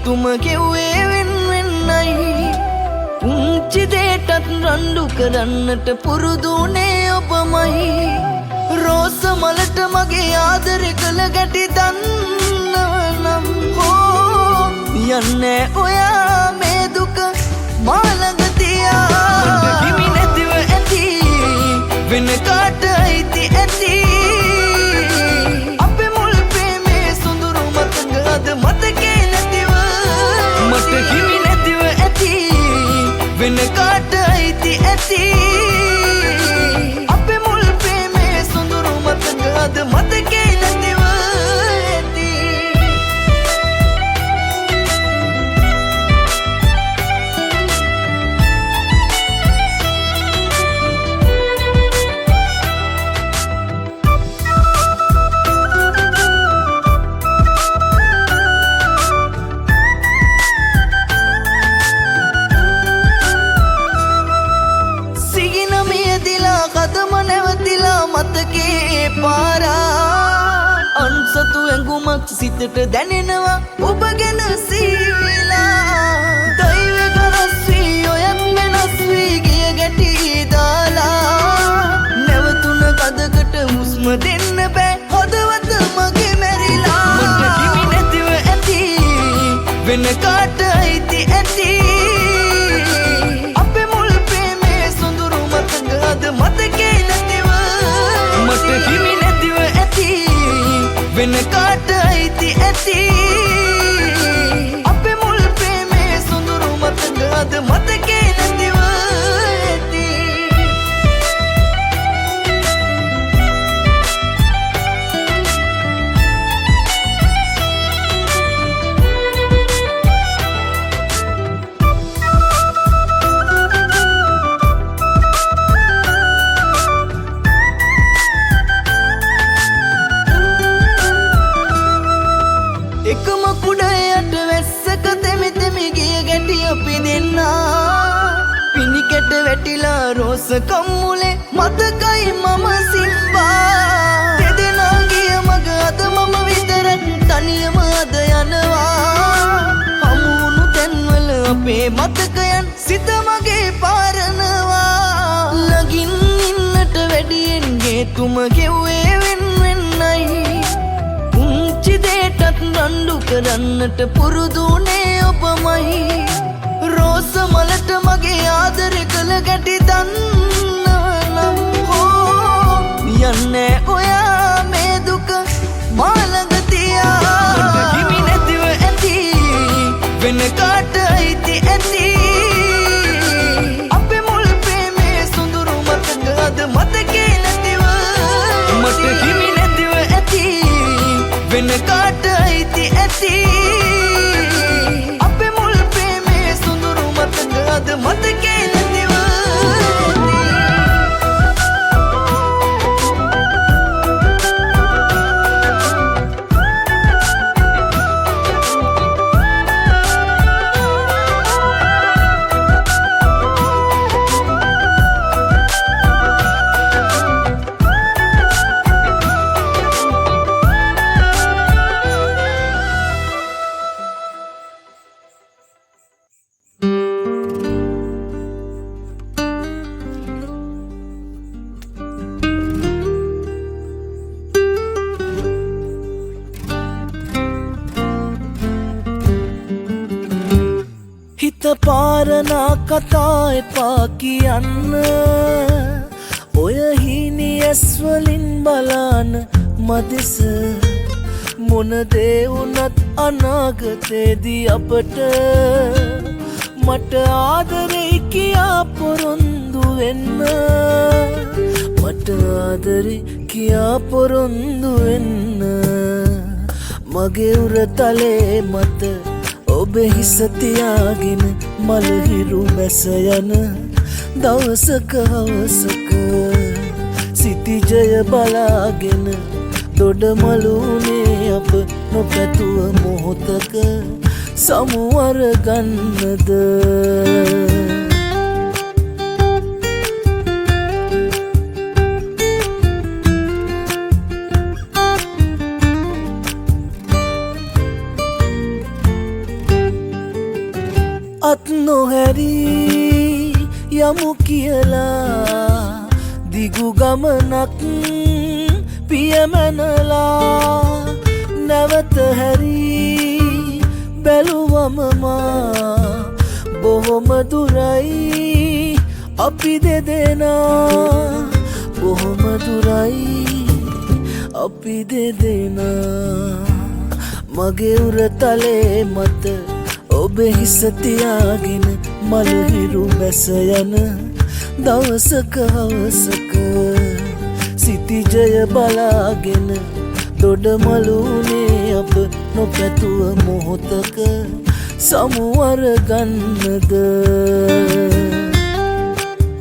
තුම ගෙව්වේ වෙන්වෙන්නයි පුංචි දේටත් රණ්ඩු කරන්නට පුරුදුනේ ඔබමයි රෝස මලට මගේ ආදරේ කළ ගැටි දන්නවනම් හෝ යන්නේ ඔයා මේ දුක මා ළඟ තියා මට හිමි නැතිව ඇති වෙන කාට අයිති ඇති අපේ මුල් ප්‍රේමේ සොඳුරු මතක අද මතකේ නැතිව මට හිමි නැතිව ඇති වෙන කාට අයිති ඇති අපේ මුල් ප්‍රේමේ සොඳුරු මතක අද මතකේ නැතිව ඇති මතකේ පාරා අන්සතු ඇඟුමක් සිතට දැනෙනවා ඔබ ගැන සීලා දෛව ගරස් වී ඔයත් වෙනස් වී ගිය ගැටි දාලා නැවතුන කදකට හුස්ම දෙන්න බෑ හදවත මගේ මැරිලා මට හිමි නැතිව ඇති වෙන කාට අයිති ඇති අපේ මුල් ප්‍රේමේ සොඳුරු මතක අද මතකේ නැතිව මට හිමි නැතිව ඇති වෙන කාට අයිති ඇති අපේ මුල් ප්‍රේමේ සොඳුරු මතක අද මතකේ නැතිව ඇති එකම කුඩයට වැස්සක තෙමි තෙමි ගිය ගැටි අපි දෙන්නා පිනිකැට වැටිලා රෝස කම්මුලේ මතකයි මම සිම්බා දෙදෙනා ගිය මග අද මම විතරක් තනියම අද යනවා හමුුණු තැන්වල අපේ මතකයන් සිත මගේ පාරනවා ළඟින් ඉන්නට වැඩියෙන් හේතුම ගෙව්වේ වෙන්වෙන්නයි දේටත් රණ්ඩු කරන්නට පුරුදුනේ ඔබමයි රෝස මලට මගේ ආදරේ කළ ගැටි දන්නවනම් හෝ යන්නේ ඔයා මේ දුක මා ළඟ තියා මට හිමි නැතිව ඇති වෙන කාට අයිති ඇති අපේ මුල් ප්‍රේමේ සොඳුරු මතක අද මතකේ නැතිව මට හිමි නැතිව ඇති වෙන කාට අයිති ඇති අපේ මුල් ප්‍රේමේ සොඳුරු මතක අද මතකේ නැතිව පාරනා කතා එපා කියන්න ඔය හීනි ඇස්වලින් බලාන මදෙස මොන දේ වුණත් අනාගතේදී අපට මට ආදරේ කියා පොරොන්දු වෙන්න මට ආදරේ කියා පොරොන්දු වෙන්න මගේ උරතලේ මත ඔබ හිස තියාගෙන මලහිරු මැස යන දවසක හවසක සිතිජය බලාගෙන දොඩමලුනේ අප නොපැතුව මොහොතක සමුවර ගන්නද අත් නොහැරී යමු කියලා දිගු ගමනක් පියමැනලා නැවත හැරී බැලුවම මා බොහොම දුරයි අපි දෙදෙනා බොහොම දුරයි අපි දෙදෙනා මගේ උරතලේ මත ඔබ හිස තියාගෙන මලහිරු බැස යන දවසක හවසක සිතිජය බලාගෙන දොඩමලුනේ අප නොපැතුව මොහොතක සමුවර ගන්නද